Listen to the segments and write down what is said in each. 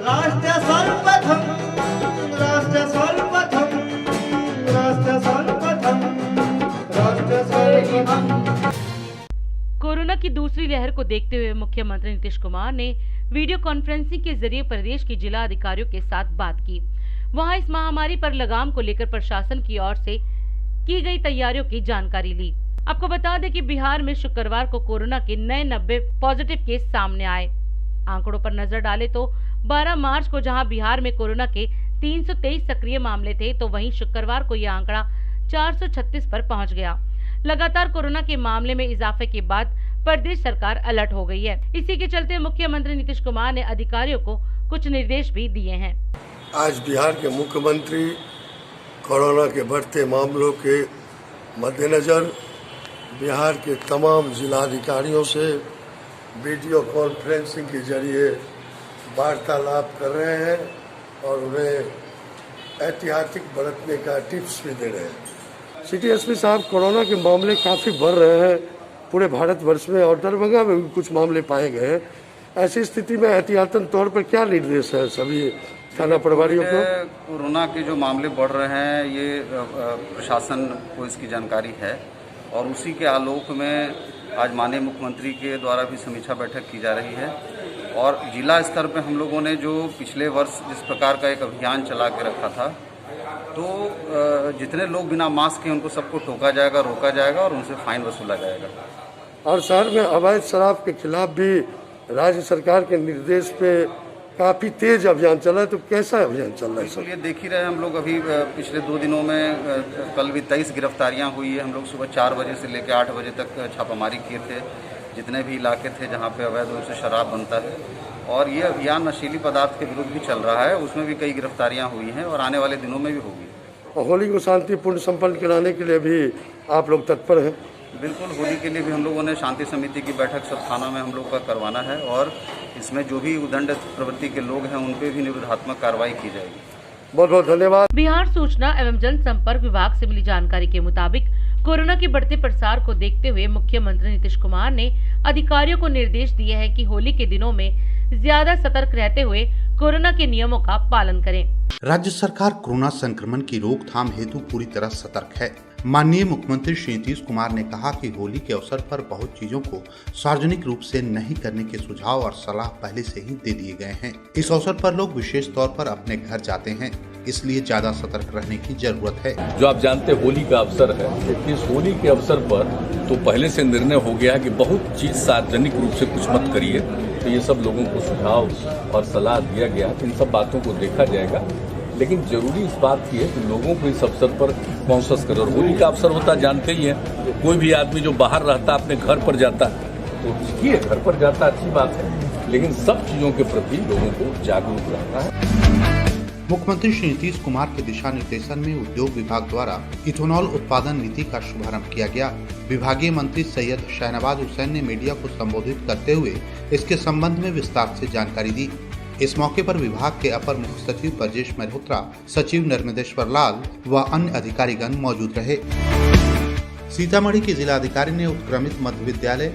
राष्ट्र सर्वप्रथम राष्ट्र सर्वप्रथम राष्ट्र सर्वप्रथम राष्ट्र सर्वप्रथम। कोरोना की दूसरी लहर को देखते हुए मुख्यमंत्री नीतीश कुमार ने वीडियो कॉन्फ्रेंसिंग के जरिए प्रदेश के जिला अधिकारियों के साथ बात की। वहां इस महामारी पर लगाम को लेकर प्रशासन की ओर से की गई तैयारियों की जानकारी ली। आपको बता दें कि बिहार में शुक्रवार को कोरोना के नए 90 पॉजिटिव केस सामने आए। आंकड़ों पर नजर डालें तो 12 मार्च को जहां बिहार में कोरोना के 323 सक्रिय मामले थे, तो वहीं शुक्रवार को यह आंकड़ा 436 पर पहुंच गया। लगातार कोरोना के मामले में इजाफे के बाद प्रदेश सरकार अलर्ट हो गई है। इसी के चलते मुख्यमंत्री नीतीश कुमार ने अधिकारियों को कुछ निर्देश भी दिए हैं। आज बिहार के मुख्यमंत्री कोरोना के बढ़ते मामलों के मद्देनजर बिहार के तमाम जिलाधिकारियों से वीडियो कॉन्फ्रेंसिंग के जरिए वार्तालाप कर रहे हैं और उन्हें ऐतिहासिक बरतने का टिप्स भी दे रहे हैं। सिटी एसपी साहब, कोरोना के मामले काफ़ी बढ़ रहे हैं पूरे भारतवर्ष में और दरभंगा में भी कुछ मामले पाए गए हैं। ऐसी स्थिति में एहतियातन तौर पर क्या निर्देश है सभी थाना प्रभारियों को? कोरोना के जो मामले बढ़ रहे हैं ये प्रशासन को इसकी जानकारी है और उसी के आलोक में आज माननीय मुख्यमंत्री के द्वारा भी समीक्षा बैठक की जा रही है। और जिला स्तर पे हम लोगों ने जो पिछले वर्ष जिस प्रकार का एक अभियान चला के रखा था, तो जितने लोग बिना मास्क के उनको सबको टोका जाएगा, रोका जाएगा और उनसे फाइन वसूला जाएगा। और शहर में अवैध शराब के खिलाफ भी राज्य सरकार के निर्देश पे काफ़ी तेज अभियान चला है, तो कैसा अभियान चल रहा है? बिल्कुल, ये देख ही रहे हैं हम लोग। अभी पिछले 2 दिनों में कल भी 23 गिरफ्तारियां हुई है। हम लोग सुबह 4 बजे से लेकर 8 बजे तक छापामारी किए थे जितने भी इलाके थे जहां पे अवैध रूप से शराब बनता है। और ये अभियान नशीली पदार्थ के विरुद्ध भी चल रहा है, उसमें भी कई गिरफ्तारियाँ हुई हैं और आने वाले दिनों में भी होगी। और होली को शांतिपूर्ण संपन्न कराने के लिए भी आप लोग तत्पर हैं? बिल्कुल, होली के लिए भी हम लोगों ने शांति समिति की बैठक सब थाना में हम लोग का करवाना है और इसमें जो भी उदंड प्रवृत्ति के लोग हैं उन पे भी निरोधात्मक कार्रवाई की जाएगी। बहुत बहुत धन्यवाद। बिहार सूचना एवं जनसंपर्क विभाग से मिली जानकारी के मुताबिक कोरोना के बढ़ते प्रसार को देखते हुए मुख्यमंत्री नीतीश कुमार ने अधिकारियों को निर्देश दिए हैं कि होली के दिनों में ज्यादा सतर्क रहते हुए कोरोना के नियमों का पालन करें। राज्य सरकार कोरोना संक्रमण की रोकथाम हेतु पूरी तरह सतर्क है। माननीय मुख्यमंत्री श्री नीतीश कुमार ने कहा कि होली के अवसर पर बहुत चीजों को सार्वजनिक रूप से नहीं करने के सुझाव और सलाह पहले से ही दे दिए गए हैं। इस अवसर पर लोग विशेष तौर पर अपने घर जाते हैं, इसलिए ज्यादा सतर्क रहने की जरूरत है। जो आप जानते हैं होली का अवसर है, इस होली के अवसर पर तो पहले से निर्णय हो गया है कि बहुत चीज सार्वजनिक रूप से कुछ मत करिए। तो ये सब लोगों को सुझाव और सलाह दिया गया, इन सब बातों को देखा जाएगा। लेकिन जरूरी इस बात की है कि लोगों को इस अवसर पर कॉन्शियस करें। और होली का अवसर होता जानते ही है, कोई भी आदमी जो बाहर रहता अपने घर पर जाता तो ठीक है, घर पर जाता अच्छी बात है, लेकिन सब चीजों के प्रति लोगों को जागरूक रहना है। मुख्यमंत्री श्री नीतीश कुमार के दिशा निर्देशन में उद्योग विभाग द्वारा इथेनॉल उत्पादन नीति का शुभारंभ किया गया। विभागीय मंत्री सैयद शहनवाज हुसैन ने मीडिया को संबोधित करते हुए इसके संबंध में विस्तार से जानकारी दी। इस मौके पर विभाग के अपर मुख्य सचिव ब्रजेश मल्होत्रा, सचिव नर्मदेश्वर लाल व अन्य अधिकारीगण मौजूद रहे। सीतामढ़ी के जिलाधिकारी ने उत्क्रमित मध्य विद्यालय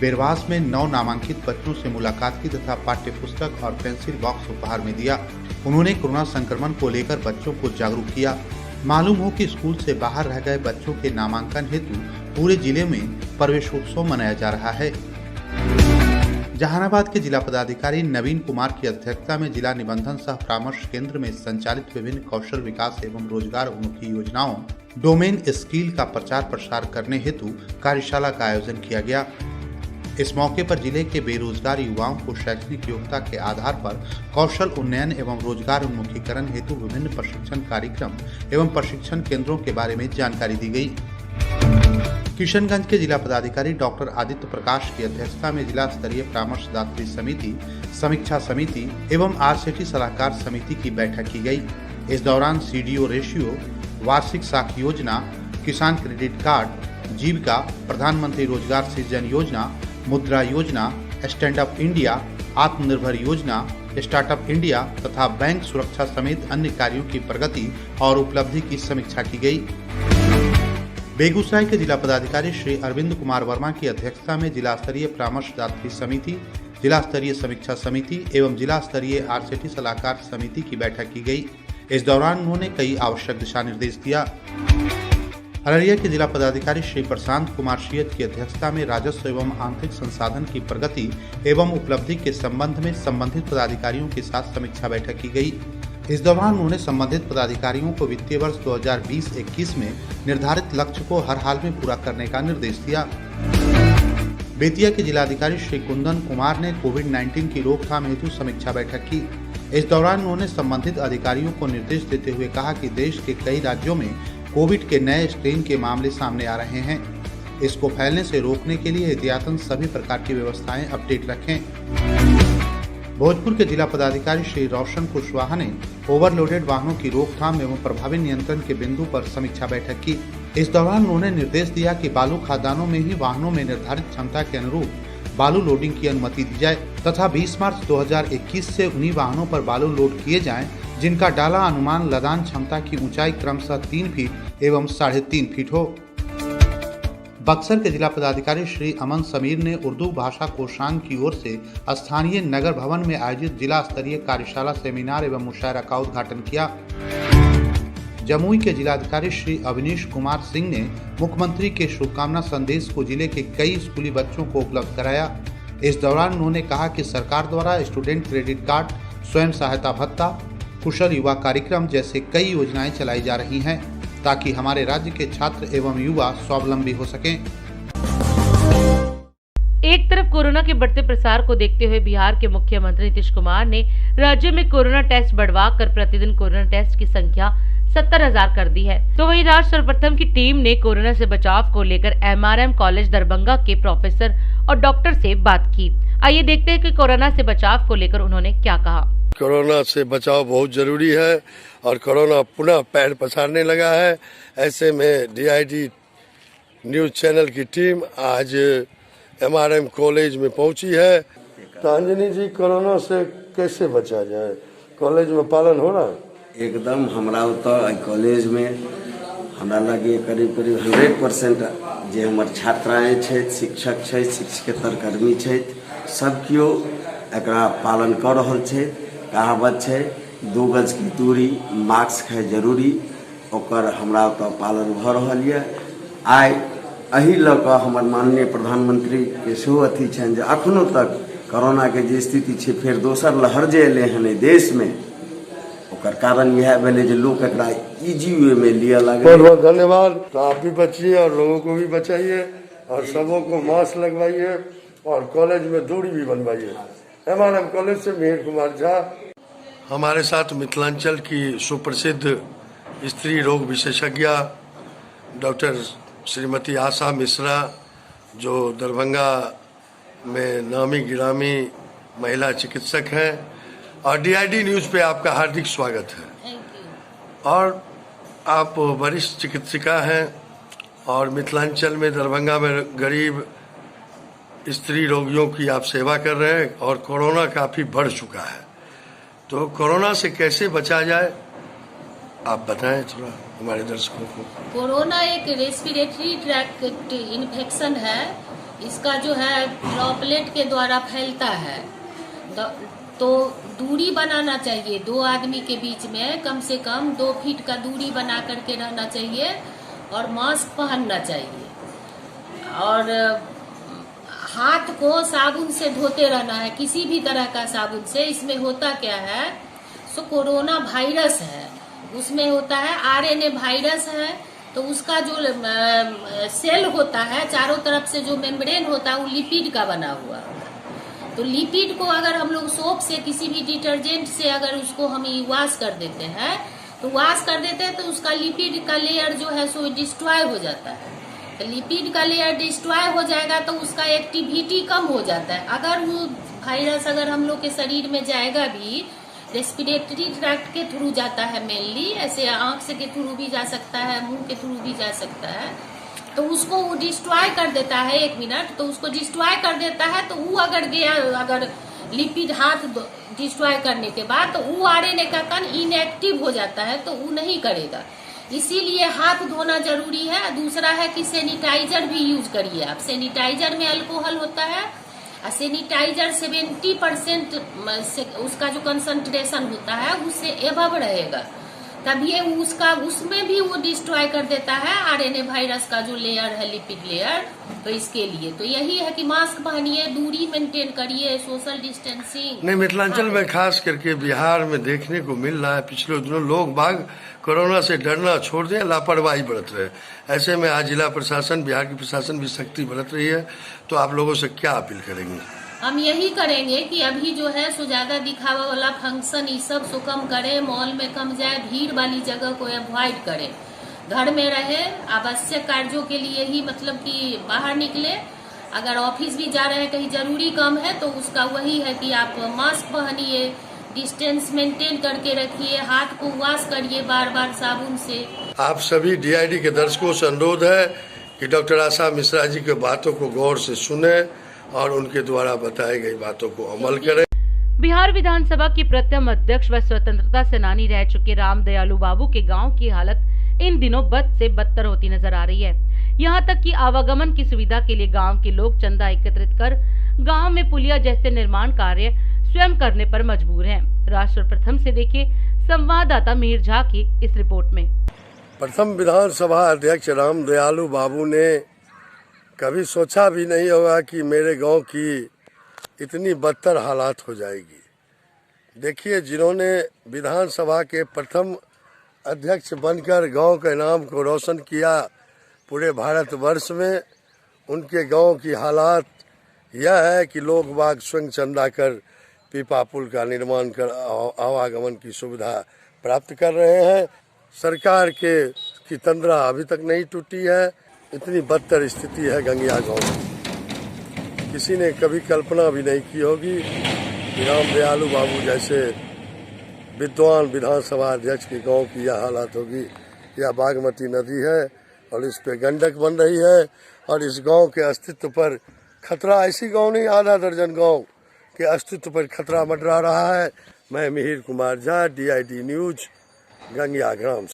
बेरवास में 9 नामांकित बच्चों से मुलाकात की तथा पाठ्य पुस्तक और पेंसिल बॉक्स उपहार में दिया। उन्होंने कोरोना संक्रमण को लेकर बच्चों को जागरूक किया। मालूम हो कि स्कूल से बाहर रह गए बच्चों के नामांकन हेतु पूरे जिले में प्रवेशोत्सव मनाया जा रहा है। जहानाबाद के जिला पदाधिकारी नवीन कुमार की अध्यक्षता में जिला निबंधन सह परामर्श केंद्र में संचालित विभिन्न कौशल विकास एवं रोजगार उन्मुखी योजनाओं डोमेन स्किल का प्रचार प्रसार करने हेतु कार्यशाला का आयोजन किया गया। इस मौके पर जिले के बेरोजगार युवाओं को शैक्षणिक योग्यता के आधार पर कौशल उन्नयन एवं रोजगार उन्मुखीकरण हेतु विभिन्न प्रशिक्षण कार्यक्रम एवं प्रशिक्षण केंद्रों के बारे में जानकारी दी गई। किशनगंज के जिला पदाधिकारी डॉक्टर आदित्य प्रकाश की अध्यक्षता में जिला स्तरीय परामर्शदात्री समिति, समीक्षा समिति एवं आरसीटी सलाहकार समिति की बैठक की गई। इस दौरान सीडीओ रेशियो, वार्षिक साख योजना, किसान क्रेडिट कार्ड, जीविका, प्रधानमंत्री रोजगार सृजन योजना, मुद्रा योजना, स्टैंड अप इंडिया, आत्मनिर्भर योजना, स्टार्टअप इंडिया तथा बैंक सुरक्षा समेत अन्य कार्यों की प्रगति और उपलब्धि की समीक्षा की गई। बेगूसराय के जिला पदाधिकारी श्री अरविंद कुमार वर्मा की अध्यक्षता में जिला स्तरीय परामर्शदात्री समिति, जिला स्तरीय समीक्षा समिति एवं जिला स्तरीय आरसीटी सलाहकार समिति की बैठक की गई। इस दौरान उन्होंने कई आवश्यक दिशा निर्देश दिया। अररिया के जिला पदाधिकारी श्री प्रशांत कुमार शियत की अध्यक्षता में राजस्व एवं आंतरिक संसाधन की प्रगति एवं उपलब्धि के संबंध में संबंधित पदाधिकारियों के साथ समीक्षा बैठक की गई। इस दौरान उन्होंने संबंधित पदाधिकारियों को वित्तीय वर्ष 2020-21 में निर्धारित लक्ष्य को हर हाल में पूरा करने का निर्देश दिया। बेतिया के जिलाधिकारी श्री कुंदन कुमार ने कोविड-19 की रोकथाम हेतु समीक्षा बैठक की। इस दौरान उन्होंने संबंधित अधिकारियों को निर्देश देते हुए कहा कि देश के कई राज्यों में कोविड के नए स्ट्रेन के मामले सामने आ रहे हैं। इसको फैलने से रोकने के लिए एहतियातन सभी प्रकार की व्यवस्थाएं अपडेट रखें। भोजपुर के जिला पदाधिकारी श्री रोशन कुशवाहा ने ओवरलोडेड वाहनों की रोकथाम एवं प्रभावी नियंत्रण के बिंदु पर समीक्षा बैठक की। इस दौरान उन्होंने निर्देश दिया कि बालू खदानों में ही वाहनों में निर्धारित क्षमता के अनुरूप बालू लोडिंग की अनुमति दी जाए तथा 20 मार्च 2021 से उन्हीं वाहनों पर बालू लोड किए जाएं जिनका डाला अनुमान लदान क्षमता की ऊंचाई क्रमशः 3 फीट एवं 3.5 फीट हो। बक्सर के जिला पदाधिकारी श्री अमन समीर ने उर्दू भाषा कोषांग की ओर से स्थानीय नगर भवन में आयोजित जिला स्तरीय कार्यशाला सेमिनार एवं मुशायरा का उद्घाटन किया। जमुई के जिलाधिकारी श्री अवनीश कुमार सिंह ने मुख्यमंत्री के शुभकामना संदेश को जिले के कई स्कूली बच्चों को उपलब्ध कराया। इस दौरान उन्होंने कहा कि सरकार द्वारा स्टूडेंट क्रेडिट कार्ड, स्वयं सहायता भत्ता, कुशल युवा कार्यक्रम जैसे कई योजनाएं चलाई जा रही हैं ताकि हमारे राज्य के छात्र एवं युवा स्वावलंबी हो सकें। एक तरफ कोरोना के बढ़ते प्रसार को देखते हुए बिहार के मुख्यमंत्री नीतीश कुमार ने राज्य में कोरोना टेस्ट बढ़ाकर प्रतिदिन कोरोना टेस्ट की संख्या 70,000 कर दी है, तो वहीं राष्ट्र सर्वप्रथम की टीम ने कोरोना से बचाव को लेकर MRM कॉलेज दरभंगा के प्रोफेसर और डॉक्टर से बात की। आइए देखते हैं कि कोरोना से बचाव को लेकर उन्होंने क्या कहा। कोरोना से बचाव बहुत जरूरी है और कोरोना पुनः पैर पसारने लगा है। ऐसे में DID न्यूज चैनल की टीम आज MRM कॉलेज में पहुंची है। तांजनी जी, कोरोना से कैसे बचा जाए, कॉलेज में पालन हो रहा है? एकदम हमरा कॉलेज में हमरा लगे करीब 100% जे हमर छात्राएं छै, शिक्षक छै, शिक्षकेतर कर्मी छै, सब कियो एकरा पालन कर रहल छै। कहावत छै 2 गज की दूरी, मास्क है जरूरी, ओकर हमरा पालन भ रहल ये। आइ एहि लऽ कऽ हमर माननीय प्रधानमंत्री के सेहो अथी छनि जे अखनो तक कोरोना के जे स्थिति छै, फेर दोसर लहर जे एलै हन देश में, ओकर कारण यह भेलै जे लोग एकरा इजी वे में लिया लगे। बहुत बहुत धन्यवाद। तो आप भी बचिए और लोगों को भी बचाइए और सबों को मास्क लगवाइए और कॉलेज में दूरी भी बनवाइए। MRM कॉलेज से मिहिर कुमार झा। हमारे साथ मिथिलांचल की सुप्रसिद्ध स्त्री रोग विशेषज्ञ डॉक्टर श्रीमती आशा मिश्रा, जो दरभंगा में नामी गिरामी महिला चिकित्सक हैं, और DID न्यूज़ पे आपका हार्दिक स्वागत है। और आप वरिष्ठ चिकित्सिका हैं और मिथिलांचल में दरभंगा में गरीब स्त्री रोगियों की आप सेवा कर रहे हैं और कोरोना काफ़ी बढ़ चुका है, तो कोरोना से कैसे बचा जाए आप बताएं थोड़ा हमारे दर्शकों को। कोरोना एक रेस्पिरेटरी ट्रैक्ट इन्फेक्शन है। इसका जो है ड्रॉपलेट के द्वारा फैलता है, तो दूरी बनाना चाहिए। 2 आदमी के बीच में कम से कम 2 फीट का दूरी बना करके रहना चाहिए और मास्क पहनना चाहिए और हाथ को साबुन से धोते रहना है, किसी भी तरह का साबुन से। इसमें होता क्या है, सो कोरोना वायरस है, उसमें होता है RNA वायरस है, तो उसका जो सेल होता है चारों तरफ से जो मेम्ब्रेन होता है वो लिपिड का बना हुआ है। तो लिपिड को अगर हम लोग सोप से, किसी भी डिटर्जेंट से अगर उसको हम वॉश कर देते हैं तो उसका लिपिड का लेयर जो है सो डिस्ट्रॉय हो जाता है। तो लिपिड का लेयर डिस्ट्रॉय हो जाएगा तो उसका एक्टिविटी कम हो जाता है। अगर वो वायरस अगर हम लोग के शरीर में जाएगा भी, रेस्पिरेटरी ट्रैक्ट के थ्रू जाता है मेनली, ऐसे आंख से के थ्रू भी जा सकता है, मुंह के थ्रू भी जा सकता है, तो उसको वो डिस्ट्रॉय कर देता है। 1 मिनट तो उसको डिस्ट्रॉय कर देता है, तो वो अगर गया, अगर लिपिड हाथ डिस्ट्रॉय करने के बाद, तो वो RNA का कण इनएक्टिव हो जाता है, तो वो नहीं करेगा। इसीलिए हाथ धोना जरूरी है। दूसरा है कि सैनिटाइजर भी यूज करिए आप। सैनिटाइजर में अल्कोहल होता है सैनिटाइजर 70% उसका जो कंसंट्रेशन होता है उससे एबव रहेगा, तब ये उसमें भी वो डिस्ट्रॉय कर देता है आरएनए वायरस का जो लेयर है, लिपिड लेयर। तो इसके लिए तो यही है कि मास्क पहनिए, दूरी मेंटेन करिए, सोशल डिस्टेंसिंग। नहीं, मिथिलांचल में खास करके बिहार में देखने को मिल रहा है पिछले दिनों लोग बाग कोरोना से डरना छोड़ दें, लापरवाही बरत रहे हैं। ऐसे में आज जिला प्रशासन, बिहार की प्रशासन भी सख्ती बरत रही है, तो आप लोगों से क्या अपील करेंगे? हम यही करेंगे कि अभी जो है सो ज्यादा दिखावा वाला फंक्शन ये सब सो कम करें, मॉल में कम जाए, भीड़ वाली जगह को अवॉइड करें, घर में रहे, आवश्यक कार्यों के लिए ही मतलब कि बाहर निकले। अगर ऑफिस भी जा रहे हैं कहीं जरूरी काम है तो उसका वही है कि आप मास्क पहनिए, डिस्टेंस मेंटेन करके रखिए, हाथ को वॉश करिए बार बार साबुन से। आप सभी डीआईडी के दर्शकों से अनुरोध है कि डॉक्टर आशा मिश्रा जी के बातों को गौर से सुने और उनके द्वारा बताई गई बातों को अमल करें। बिहार विधानसभा की प्रथम अध्यक्ष व स्वतंत्रता सेनानी रह चुके राम दयालु बाबू के गांव की हालत इन दिनों बद से बदतर होती नजर आ रही है। यहां तक कि आवागमन की सुविधा के लिए गांव के लोग चंदा एकत्रित कर गांव में पुलिया जैसे निर्माण कार्य स्वयं करने पर मजबूर हैं। राष्ट्र प्रथम से देखिए संवाददाता मीर झा की इस रिपोर्ट में। प्रथम विधानसभा अध्यक्ष राम दयालु बाबू ने कभी सोचा भी नहीं होगा कि मेरे गांव की इतनी बदतर हालात हो जाएगी। देखिए, जिन्होंने विधानसभा के प्रथम अध्यक्ष बनकर गांव के नाम को रोशन किया पूरे भारतवर्ष में, उनके गांव की हालात यह है कि लोग बाग स्वयं चंदा कर पीपा पुल का निर्माण कर आवागमन की सुविधा प्राप्त कर रहे हैं। सरकार की तंद्रा अभी तक नहीं टूटी है। इतनी बदतर स्थिति है गंगिया गांव की, किसी ने कभी कल्पना भी नहीं की होगी कि राम दयालु बाबू जैसे विद्वान विधानसभा अध्यक्ष के गांव की यह हालत होगी। यह बागमती नदी है और इस पे गंडक बन रही है और इस गांव के अस्तित्व पर खतरा, ऐसी गांव नहीं आधा दर्जन गांव के अस्तित्व पर खतरा मंडरा रहा है। मैं Mihir Kumar Jha, DID news, Gangiya gram.